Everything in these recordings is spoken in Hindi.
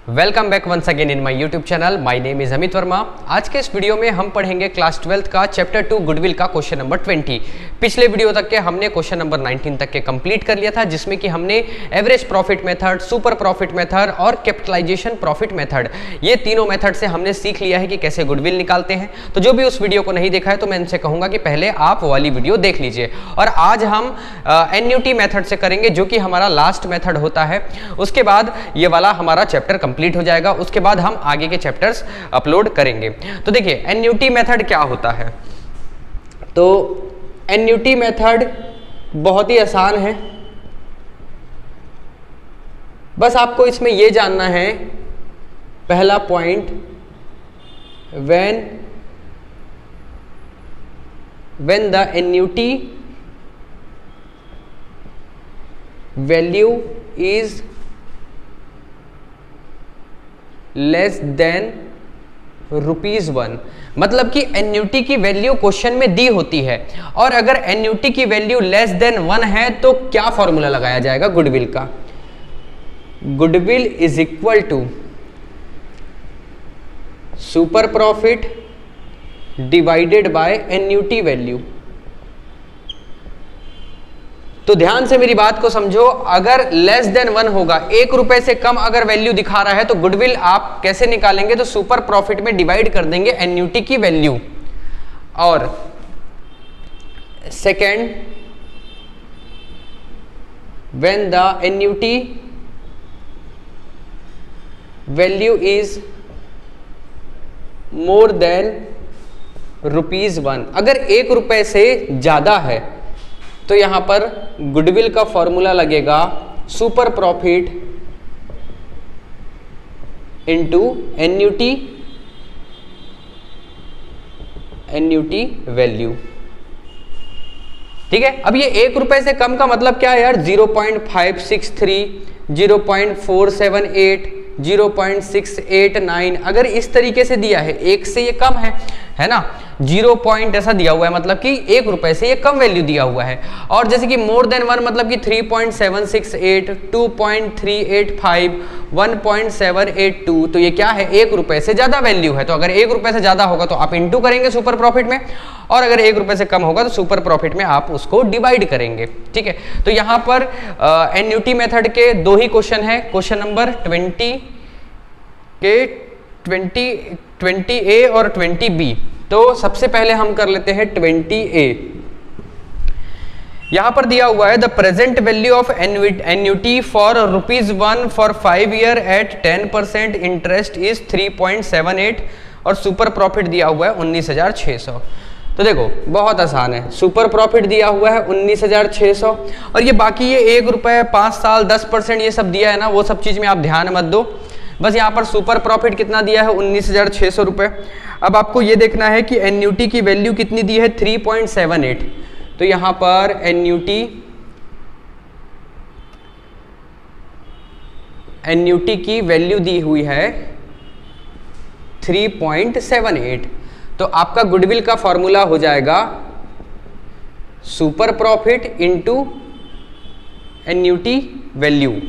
Welcome back once again in my YouTube channel. My name is Amit Verma. आज के इस वीडियो में हम पढ़ेंगे क्लास 12th का चैप्टर 2 गुडविल का क्वेश्चन नंबर 20। पिछले वीडियो तक के हमने क्वेश्चन नंबर 19 तक के कंप्लीट कर लिया था, जिसमें कि हमने average profit method, super profit method और कैपिटलाइजेशन प्रॉफिट मेथड, ये तीनों मेथड से हमने सीख लिया है कि कैसे गुडविल निकालते हैं। तो जो भी उस वीडियो को नहीं देखा है तो मैं इनसे कहूंगा कि पहले आप वो वाली वीडियो देख लीजिए। और आज हम एन्युटी मेथड से करेंगे, जो कि हमारा लास्ट मेथड होता है। उसके बाद ये वाला हमारा चैप्टर कंप्लीट हो जाएगा। उसके बाद हम आगे के चैप्टर्स अपलोड करेंगे। तो देखिए एन्युटी मेथड क्या होता है। तो एन्युटी मेथड बहुत ही आसान है, बस आपको इसमें यह जानना है, पहला point, when the annuity value is less than ₹1, मतलब कि एन्युटी की वैल्यू क्वेश्चन में दी होती है और अगर एन्युटी की वैल्यू लेस देन 1 है तो क्या फॉर्मूला लगाया जाएगा गुडविल का। Goodwill is equal to super profit divided by annuity value. तो ध्यान से मेरी बात को समझो, अगर लेस देन 1 होगा, ₹1 से कम अगर वैल्यू दिखा रहा है तो गुडविल आप कैसे निकालेंगे, तो सुपर प्रॉफिट में डिवाइड कर देंगे एन्युटी की वैल्यू। और second, when the annuity value is more than ₹1, अगर ₹1 से ज्यादा है तो यहां पर गुडविल का फॉर्मूला लगेगा super profit into annuity value. ठीक है। अब ये ₹1 से कम का मतलब क्या है यार, 0.563, 0.478, 0.689, अगर इस तरीके से दिया है, 1 से ये कम है ना, 0 पॉइंट ऐसा दिया हुआ है, मतलब कि ₹1 से ये कम वैल्यू दिया हुआ है। और जैसे कि मोर देन 1 मतलब कि 3.768, 2.385, 1.782, तो ये क्या है, ₹1 से ज्यादा वैल्यू है। तो अगर ₹1 से ज्यादा होगा तो आप इंटू करेंगे सुपर प्रॉफिट में, और अगर ₹1 से कम होगा तो सुपर प्रॉफिट में आप उसको डिवाइड करेंगे। ठीक है। तो यहां पर एन्युटी मेथड के 2 ही क्वेश्चन है, क्वेश्चन नंबर 20A और 20B। तो सबसे पहले हम कर लेते हैं 20A। यहां पर दिया हुआ है the present value of annuity for ₹1 for 5 year at 10% interest is 3.78 और सुपर प्रॉफिट दिया हुआ है 19,600। तो देखो बहुत आसान है, सुपर प्रॉफिट दिया हुआ है 19,600 और ये बाकी ये ₹1, 5 साल, 10% ये सब दिया है ना, वो सब चीज में आप ध्यान मत दो। बस यहाँ पर सुपर प्रॉफिट कितना दिया है, ₹19,600। अब आपको ये देखना है कि एन्युटी की वैल्यू कितनी दी है, 3.78। तो यहाँ पर एन्युटी की वैल्यू दी हुई है 3.78। तो आपका गुडविल का फॉर्मूला हो जाएगा super profit into annuity value.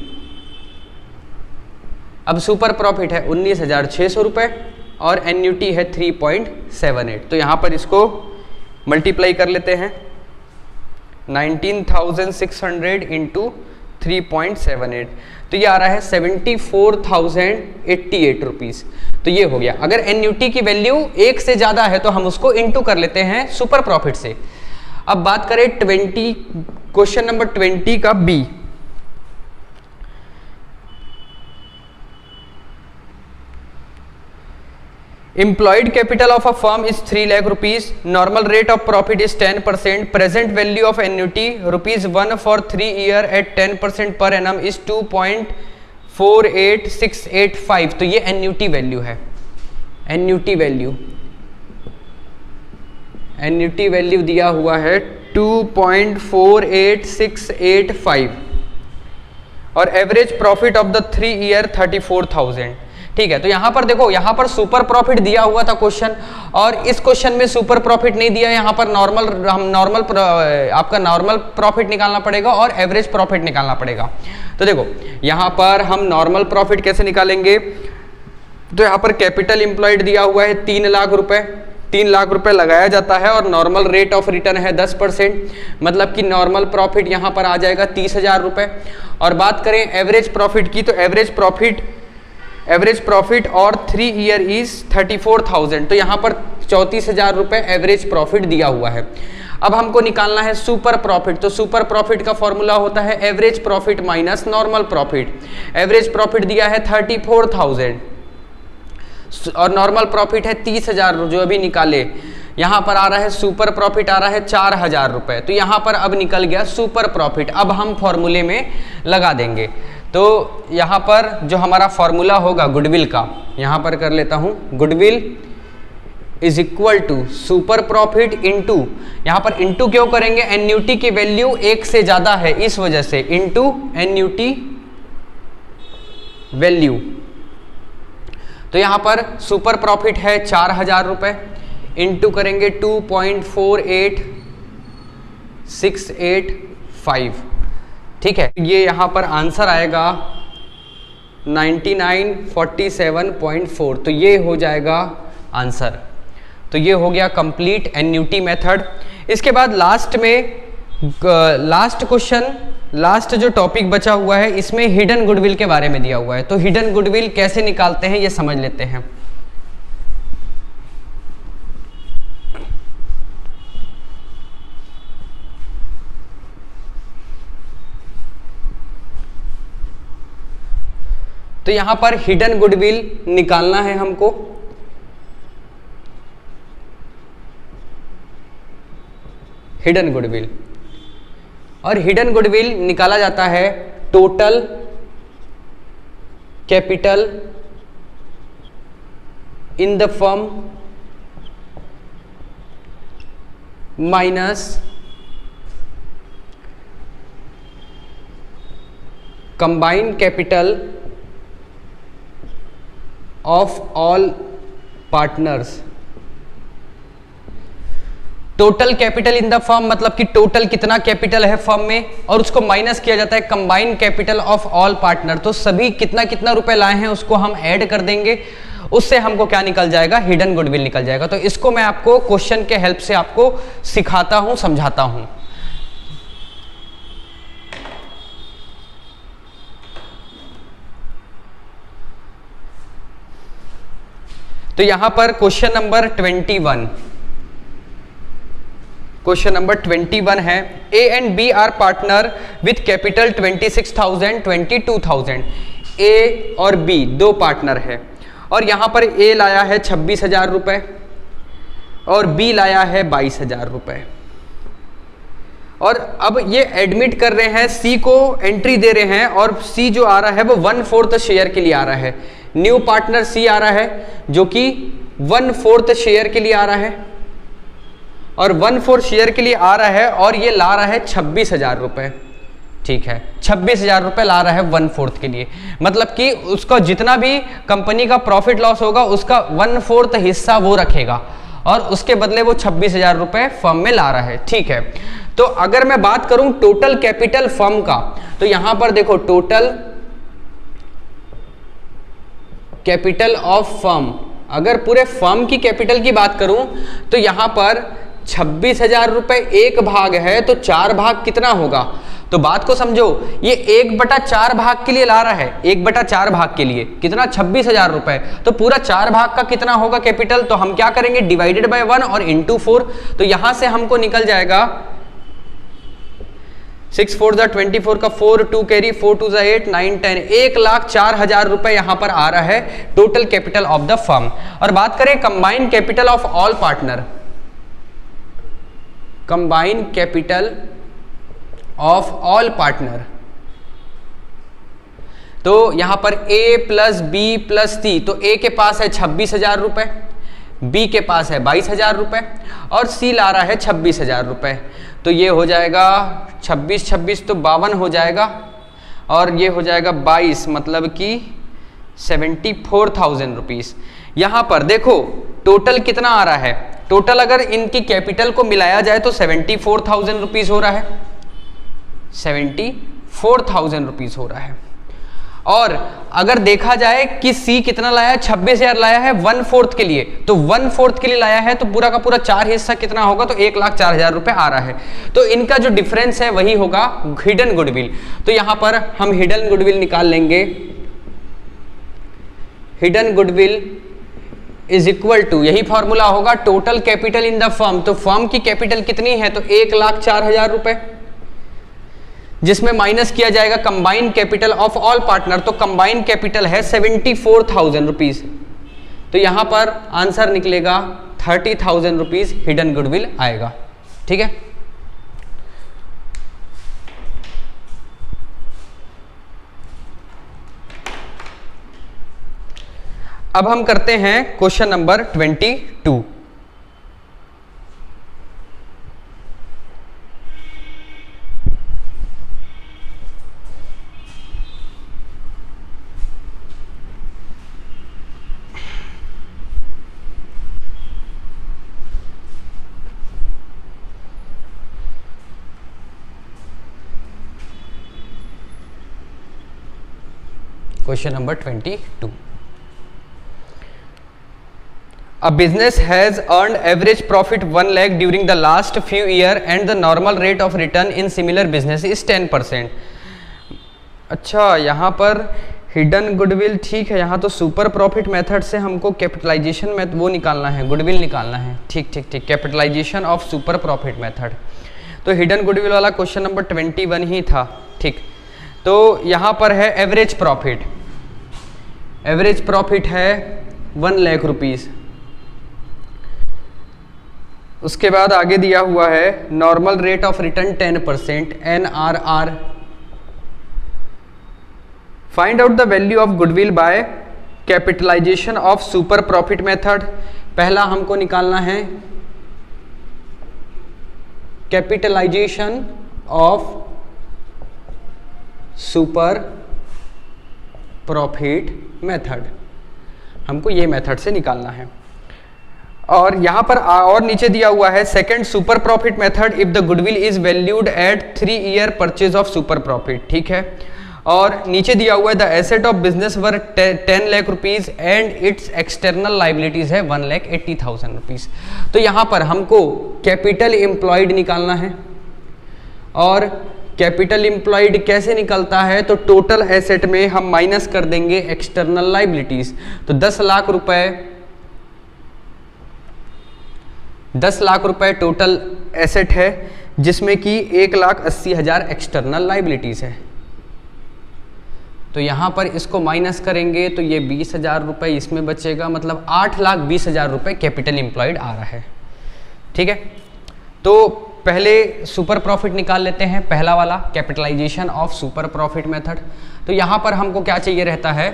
अब सुपर प्रॉफिट है ₹19,600 और एन्युटी है 3.78। तो यहां पर इसको मल्टीप्लाई कर लेते हैं, 19,600 इंटू 3.78, तो ये आ रहा है 74,088 रुपीज। तो ये हो गया। अगर एन्युटी की वैल्यू 1 से ज्यादा है तो हम उसको इंटू कर लेते हैं सुपर प्रॉफिट से। अब बात करें क्वेश्चन नंबर 20 का B. Employed capital of a firm is 3 lakh rupees. Normal rate of profit is 10%. Present value of annuity ₹1 for 3 year at 10% per annum is 2.48685। तो ये एन्युटी वैल्यू है। एन्युटी वैल्यू दिया हुआ है 2.48685 और average profit of the 3 year 34,000। ठीक है। तो यहाँ पर देखो, यहाँ पर सुपर प्रॉफिट दिया हुआ था क्वेश्चन, और इस क्वेश्चन में सुपर प्रॉफिट नहीं दिया, यहाँ पर आपका नॉर्मल प्रॉफिट निकालना पड़ेगा और एवरेज प्रॉफिट निकालना पड़ेगा। तो देखो यहाँ पर हम नॉर्मल प्रॉफिट कैसे निकालेंगे, तो यहाँ पर कैपिटल एम्प्लॉयड दिया हुआ है 3 लाख रुपए, 3 लाख रुपए लगाया जाता है और नॉर्मल रेट ऑफ रिटर्न है 10%, मतलब कि नॉर्मल प्रॉफिट यहाँ पर आ जाएगा 30,000 रुपए। और बात करें एवरेज प्रॉफिट की, तो एवरेज प्रॉफिट और 3 ईयर इज 34,000, तो यहाँ पर 34,000 रुपए एवरेज प्रॉफिट दिया हुआ है। अब हमको निकालना है सुपर प्रॉफिट, तो सुपर प्रॉफिट का फॉर्मूला होता है average profit minus normal profit. Average profit दिया है 34,000 और नॉर्मल प्रॉफिट है 30,000 जो अभी निकाले। यहाँ पर आ रहा है सुपर प्रॉफिट, आ रहा है 4,000 रुपए, तो यहाँ पर अब निकल गया सुपर प्रॉफिट। अब हम फॉर्मूले में लगा देंगे, तो यहाँ पर जो हमारा फॉर्मूला होगा गुडविल का, यहाँ पर कर लेता हूँ, goodwill is equal to super profit into, यहाँ पर इंटू क्यों करेंगे, एन्युटी की वैल्यू 1 से ज्यादा है इस वजह से, इंटू एन्युटी वैल्यू। तो यहाँ पर सुपर प्रॉफिट है 4,000 रुपए, इंटू करेंगे 2.48685, ठीक है। ये यहाँ पर आंसर आएगा 9947.4, तो ये हो जाएगा आंसर। तो ये हो गया कंप्लीट एन्युटी मेथड। इसके बाद लास्ट में लास्ट क्वेश्चन, लास्ट जो टॉपिक बचा हुआ है, इसमें हिडन गुडविल के बारे में दिया हुआ है। तो हिडन गुडविल कैसे निकालते हैं ये समझ लेते हैं। तो यहां पर हिडन गुडविल निकालना है हमको। हिडन गुडविल, और हिडन गुडविल निकाला जाता है total capital in the firm minus combined capital of all partners. Total capital in the firm मतलब कि टोटल कितना कैपिटल है फर्म में, और उसको माइनस किया जाता है combined capital of all partner. तो सभी कितना कितना रुपए लाए हैं उसको हम ऐड कर देंगे, उससे हमको क्या निकल जाएगा, हिडन गुडविल निकल जाएगा। तो इसको मैं आपको क्वेश्चन के हेल्प से आपको सिखाता हूं, समझाता हूं। तो यहां पर क्वेश्चन नंबर 21 है, A and B are partner with capital 26,000 22,000। A और बी दो पार्टनर है, और यहां पर ए लाया है 26,000 रुपए और बी लाया है 22,000 रुपए। और अब ये एडमिट कर रहे हैं, सी को एंट्री दे रहे हैं, और सी जो आ रहा है वो 1/4 शेयर के लिए आ रहा है। न्यू पार्टनर सी आ रहा है जो कि 1/4 शेयर के लिए आ रहा है, और 1/4 शेयर के लिए आ रहा है, और ये ला रहा है 26,000 रुपए। ठीक है, 26,000 रुपए ला रहा है 1/4 के लिए, मतलब कि उसका जितना भी कंपनी का प्रॉफिट लॉस होगा उसका 1/4 हिस्सा वो रखेगा, और उसके बदले वो 26,000 रुपए फर्म में ला रहा है। ठीक है, तो अगर मैं बात करूं टोटल कैपिटल फर्म का, तो यहां पर देखो टोटल कैपिटल ऑफ फर्म, अगर पूरे फर्म की कैपिटल की बात करूं तो यहां पर 26,000 रुपए एक भाग है, तो 4 भाग कितना होगा। तो बात को समझो, ये 1/4 भाग के लिए ला रहा है, 1/4 भाग के लिए कितना, 26,000 रुपए। तो पूरा 4 भाग का कितना होगा कैपिटल, तो हम क्या करेंगे, डिवाइडेड बाय 1 और इंटू 4। तो यहां से हमको निकल जाएगा 6 4 24 का 4 2 कैरी 4 2 8 9 10, 1,04,000 रुपए यहां पर आ रहा है total capital of the firm. और बात करें combined capital of all partner, combined capital of all partner, तो यहां पर A plus B plus C, तो A के पास है 26,000 रुपए, B के पास है 22,000 रुपए, और C ला रहा है 26,000 रुपए। तो ये हो जाएगा 26 26 तो 52 हो जाएगा, और ये हो जाएगा 22, मतलब कि 74,000 रुपीज। यहां पर देखो टोटल कितना आ रहा है, टोटल अगर इनकी कैपिटल को मिलाया जाए तो 74,000 रुपीज हो रहा है, 74,000 रुपीज हो रहा है। और अगर देखा जाए कि सी कितना लाया है, 26,000 लाया है 1/4 के लिए, तो 1/4 के लिए लाया है तो पूरा का पूरा 4 हिस्सा कितना होगा, तो 1,04,000 रुपए आ रहा है। तो इनका जो डिफरेंस है वही होगा हिडन गुडविल। तो यहां पर हम हिडन गुडविल निकाल लेंगे। Hidden goodwill is equal to, यही फॉर्मूला होगा, total capital in the firm. तो फर्म की कैपिटल कितनी है, तो 1,04,000 रुपए, जिसमें माइनस किया जाएगा combined capital of all partner. तो कंबाइंड कैपिटल है 74,000 रुपीज। तो यहां पर आंसर निकलेगा 30,000 रुपीज हिडन गुडविल आएगा। ठीक है, अब हम करते हैं question number 22। Question number 22. A business has earned average profit 1 lakh during the last few years and the normal rate of return in similar business is 10%. अच्छा, यहाँ पर हिडन गुडविल ठीक है, यहाँ तो सुपर प्रॉफिट मेथड से हमको कैपिटलाइजेशन में वो निकालना है, गुडविल निकालना है। ठीक ठीक ठीक, capitalisation of super profit method. तो हिडन गुडविल वाला क्वेश्चन नंबर 21 ही था। ठीक, तो यहाँ पर है एवरेज प्रॉफिट, एवरेज प्रॉफिट है 1 लाख रुपीज। उसके बाद आगे दिया हुआ है normal rate of return 10%, NRR। Find out the value of goodwill by capitalisation of super profit method. पहला हमको निकालना है capitalisation of super profit method, हमको ये मेथड से निकालना है। और यहां पर और नीचे दिया हुआ है second super profit method if the goodwill is valued at 3 year purchase of super profit. ठीक है, और नीचे दिया हुआ है the asset of business were 10 lakh rupees and it's external liabilities है 1,80,000 रुपीज। तो यहां पर हमको कैपिटल एम्प्लॉयड निकालना है। और कैपिटल एम्प्लॉयड कैसे निकलता है, तो टोटल एसेट में हम माइनस कर देंगे एक्सटर्नल लाइबिलिटीज। तो 10 लाख रुपए, 10 लाख रुपए टोटल एसेट है, जिसमें कि 1,80,000 एक्सटर्नल लाइबिलिटीज है। तो यहां पर इसको माइनस करेंगे तो ये 20,000 रुपए इसमें बचेगा, मतलब 8,20,000 रुपए कैपिटल एम्प्लॉयड आ रहा है। ठीक है, तो पहले सुपर प्रॉफिट निकाल लेते हैं, पहला वाला capitalisation of super profit method. तो यहां पर हमको क्या चाहिए रहता है,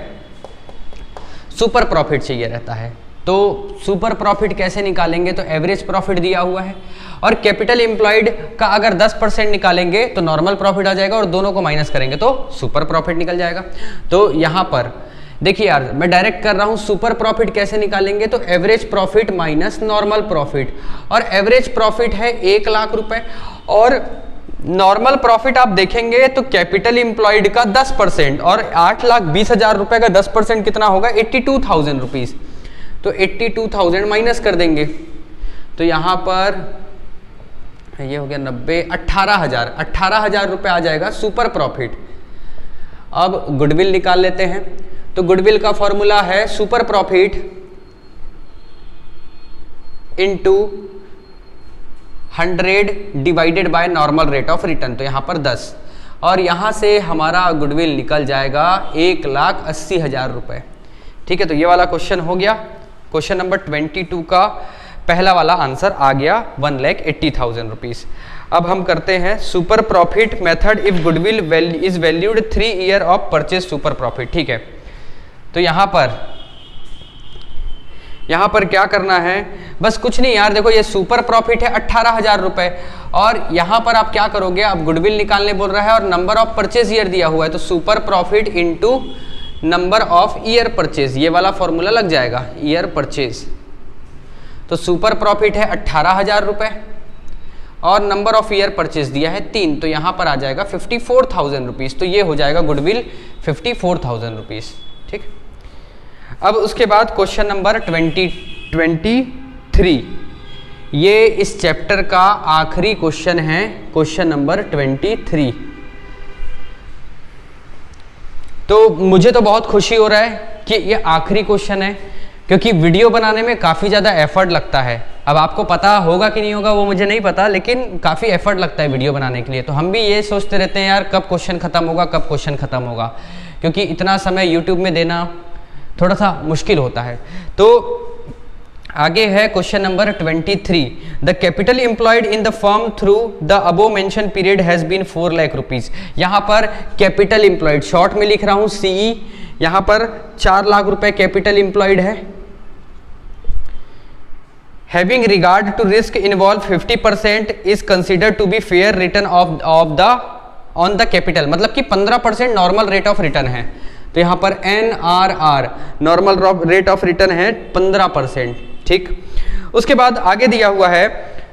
सुपर प्रॉफिट चाहिए रहता है। तो सुपर प्रॉफिट कैसे निकालेंगे, तो एवरेज प्रॉफिट दिया हुआ है और कैपिटल एम्प्लॉयड का अगर 10% निकालेंगे तो नॉर्मल प्रॉफिट आ जाएगा, और दोनों को माइनस करेंगे तो सुपर प्रॉफिट निकल जाएगा। तो यहां पर देखिए यार, मैं डायरेक्ट कर रहा हूं, सुपर प्रॉफिट कैसे निकालेंगे, तो average profit minus normal profit, और एवरेज प्रॉफिट है 1 लाख रुपए, और नॉर्मल प्रॉफिट आप देखेंगे तो कैपिटल एम्प्लॉयड का 10% और 8,20,000 रुपए का 10% कितना होगा, 82,000 रुपीज। तो 82,000 माइनस कर देंगे तो यहां पर ये हो गया 90, 18,000 रुपए आ जाएगा सुपर प्रॉफिट। अब गुडविल निकाल लेते हैं। तो गुडविल का फॉर्मूला है super profit into 100 divided by normal rate of return, तो यहां पर 10, और यहां से हमारा गुडविल निकल जाएगा 1,80,000 रुपए। ठीक है, तो ये वाला क्वेश्चन हो गया। क्वेश्चन नंबर 22 का पहला वाला आंसर आ गया 1,80,000 रुपीज। अब हम करते हैं super profit method if goodwill is valued 3 year of purchase super profit. ठीक है, तो यहां पर क्या करना है, बस कुछ नहीं यार, देखो ये सुपर प्रॉफिट है 18,000 रुपए, और यहां पर आप क्या करोगे, आप गुडविल निकालने बोल रहा है और नंबर ऑफ परचेज ईयर दिया हुआ है, तो super profit into number of year purchase, ये वाला फॉर्मूला लग जाएगा, ईयर परचेज। तो सुपर प्रॉफिट है 18,000 रुपये और नंबर ऑफ ईयर परचेज दिया है 3, तो यहाँ पर आ जाएगा 54,000 रुपीज़। तो ये हो जाएगा गुडविल 54,000 रुपीज़। ठीक, अब उसके बाद क्वेश्चन नंबर 23, ये इस चैप्टर का आखिरी क्वेश्चन है, क्वेश्चन नंबर 23। तो मुझे तो बहुत खुशी हो रहा है कि ये आखिरी क्वेश्चन है, क्योंकि वीडियो बनाने में काफ़ी ज़्यादा एफर्ट लगता है। अब आपको पता होगा कि नहीं होगा वो मुझे नहीं पता, लेकिन काफ़ी एफर्ट लगता है वीडियो बनाने के लिए। तो हम भी ये सोचते रहते हैं यार कब क्वेश्चन ख़त्म होगा, कब क्वेश्चन ख़त्म होगा, क्योंकि इतना समय यूट्यूब में देना थोड़ा सा मुश्किल होता है। तो आगे है question number 23। The capital employed in the firm through the above mention period has been 4 lakh rupees. यहाँ पर कैपिटल एम्प्लॉयड शॉर्ट में लिख रहा हूँ सीई, यहाँ पर 4 लाख रुपए कैपिटल एम्प्लॉयड है। Having regard to risk involve 50% is considered to be fair return of the on the capital, मतलब कि 15% नॉर्मल रेट ऑफ रिटर्न है। तो यहाँ पर NRR normal rate of return है 15%। ठीक, उसके बाद आगे दिया हुआ है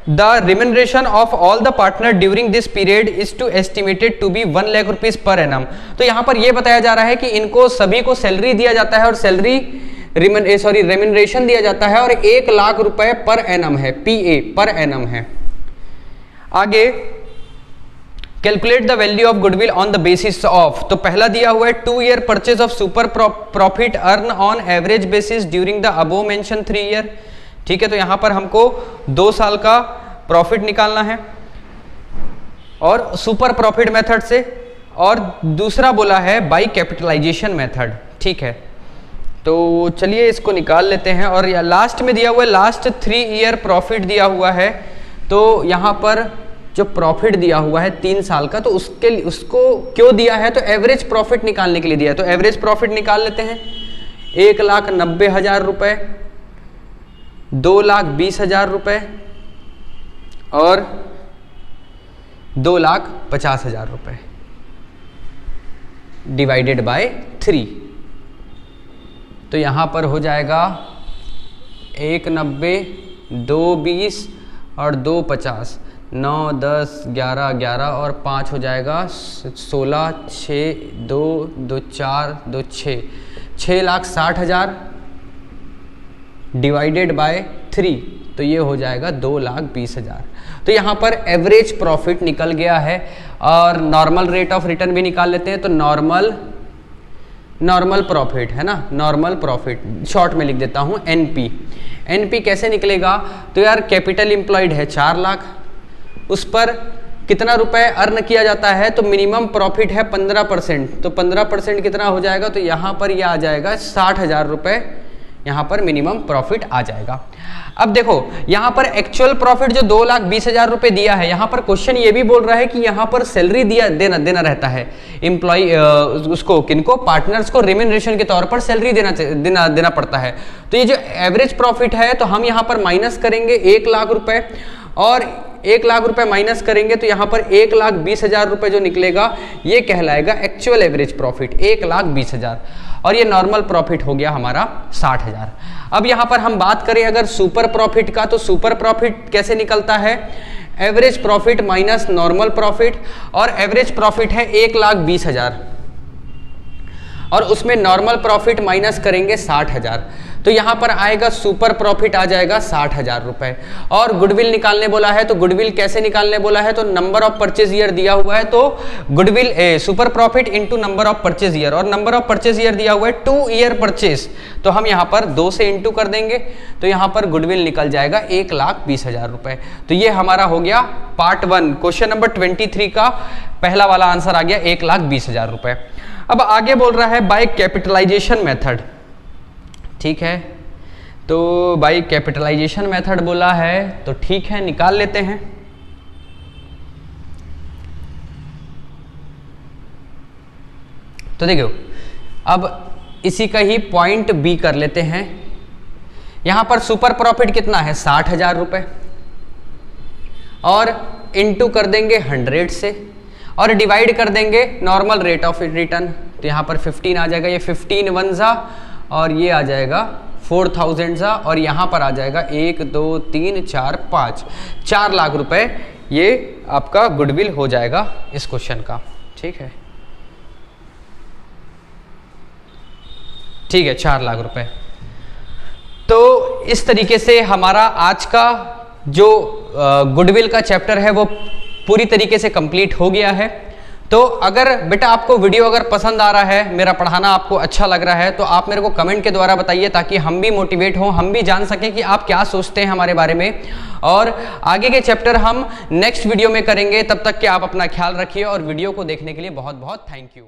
the remuneration of all the partner during this period is to estimated to be 1 lakh rupees per annum. तो यहाँ पर यह बताया जा रहा है कि इनको सभी को सैलरी दिया जाता है और सैलरी रेम्यूनरेशन दिया जाता है और 1 लाख रुपए पर एनम है, PA पर एनम है। आगे calculate the value of goodwill on the basis of, तो पहला दिया हुआ है 2 year purchase of super profit earn on average basis during the above mention 3 year. ठीक है, तो यहां पर हमको 2 साल का प्रॉफिट निकालना है और सुपर प्रॉफिट मेथड से, और दूसरा बोला है बाय कैपिटलाइजेशन मेथड। ठीक है, तो चलिए इसको निकाल लेते हैं। और लास्ट में दिया हुआ है लास्ट 3 ईयर प्रॉफिट दिया हुआ है। तो यहाँ पर जो प्रॉफिट दिया हुआ है 3 साल का, तो उसको क्यों दिया है, तो एवरेज प्रॉफिट निकालने के लिए दिया है। तो एवरेज प्रॉफिट निकाल लेते हैं। 1,90,000 रुपये, 2,20,000 रुपये और 2,50,000 रुपये डिवाइडेड बाय 3। तो यहाँ पर हो जाएगा 1,90, 2,20 और 2,50, 9, 10, 11, 11 और 5 हो जाएगा 16, 6, 2, 2, 4, 2, 6,60,000 डिवाइडेड बाय 3, तो ये हो जाएगा 2,20,000। तो यहाँ पर एवरेज प्रॉफिट निकल गया है। और नॉर्मल रेट ऑफ रिटर्न भी निकाल लेते हैं। तो नॉर्मल प्रॉफिट है ना, नॉर्मल प्रॉफिट शॉर्ट में लिख देता हूँ NP कैसे निकलेगा, तो यार कैपिटल एम्प्लॉयड है 4 लाख, उस पर कितना रुपए अर्न किया जाता है, तो मिनिमम प्रॉफिट है 15%, तो 15% कितना हो जाएगा, तो यहाँ पर यह आ जाएगा 60,000 रुपये, यहाँ पर मिनिमम प्रॉफिट आ जाएगा। अब देखो यहाँ पर एक्चुअल प्रॉफिट जो 2,20,000 रुपये दिया है, यहाँ पर क्वेश्चन ये भी बोल रहा है कि यहाँ पर सैलरी देना रहता है एम्प्लॉय, उसको किनको, पार्टनर्स को रेम्यूनरेशन के तौर पर सैलरी देना पड़ता है। तो ये जो एवरेज प्रॉफिट है, तो हम यहाँ पर माइनस करेंगे 1 लाख रुपए, और 1 लाख रुपए माइनस करेंगे तो यहाँ पर 1,20,000 रुपए जो निकलेगा ये कहलाएगा एक्चुअल एवरेज प्रॉफिट 1,20,000, और ये नॉर्मल प्रॉफिट हो गया हमारा 60,000। अब यहाँ पर हम बात करें अगर सुपर प्रॉफिट का, तो सुपर प्रॉफिट कैसे निकलता है, average profit minus normal profit, और एवरेज प्रॉफिट है 1,20,000 और उसमें नॉर्मल प्रॉफिट माइनस करेंगे 60,000, तो यहाँ पर आएगा सुपर प्रॉफिट आ जाएगा 60,000 रुपए। और गुडविल निकालने बोला है, तो गुडविल कैसे निकालने बोला है, तो नंबर ऑफ परचेज ईयर दिया हुआ है, तो goodwill super profit into number of purchase year, और नंबर ऑफ परचेज ईयर दिया हुआ है 2 ईयर परचेज, तो हम यहाँ पर 2 से इंटू कर देंगे, तो यहाँ पर गुडविल निकल जाएगा 1,20,000 रुपए। तो ये हमारा हो गया पार्ट 1 क्वेश्चन नंबर 23 का पहला वाला आंसर आ गया 1,20,000 रुपए। अब आगे बोल रहा है बाय कैपिटलाइजेशन मेथड। ठीक है, तो बाय कैपिटलाइजेशन मेथड बोला है, तो ठीक है निकाल लेते हैं। तो देखो अब इसी का ही पॉइंट बी कर लेते हैं। यहां पर सुपर प्रॉफिट कितना है 60,000 रुपए, और इनटू कर देंगे 100 से, और डिवाइड कर देंगे नॉर्मल रेट ऑफ रिटर्न तो यहाँ पर 15 आ जाएगा, ये 15 वन ज़ा और ये आ जाएगा 4000 ज़ा और यहाँ पर आ जाएगा 1 2 3 4 5 4 लाख रुपए ये आपका गुडविल हो जाएगा इस क्वेश्चन का। ठीक है, ठीक है, 4 लाख रुपए। तो इस तरीके से हमारा आज का जो गुडविल का चैप्टर है वो पूरी तरीके से कंप्लीट हो गया है। तो अगर बेटा आपको वीडियो अगर पसंद आ रहा है, मेरा पढ़ाना आपको अच्छा लग रहा है, तो आप मेरे को कमेंट के द्वारा बताइए ताकि हम भी मोटिवेट हों, हम भी जान सकें कि आप क्या सोचते हैं हमारे बारे में। और आगे के चैप्टर हम नेक्स्ट वीडियो में करेंगे। तब तक के आप अपना ख्याल रखिए और वीडियो को देखने के लिए बहुत बहुत थैंक यू।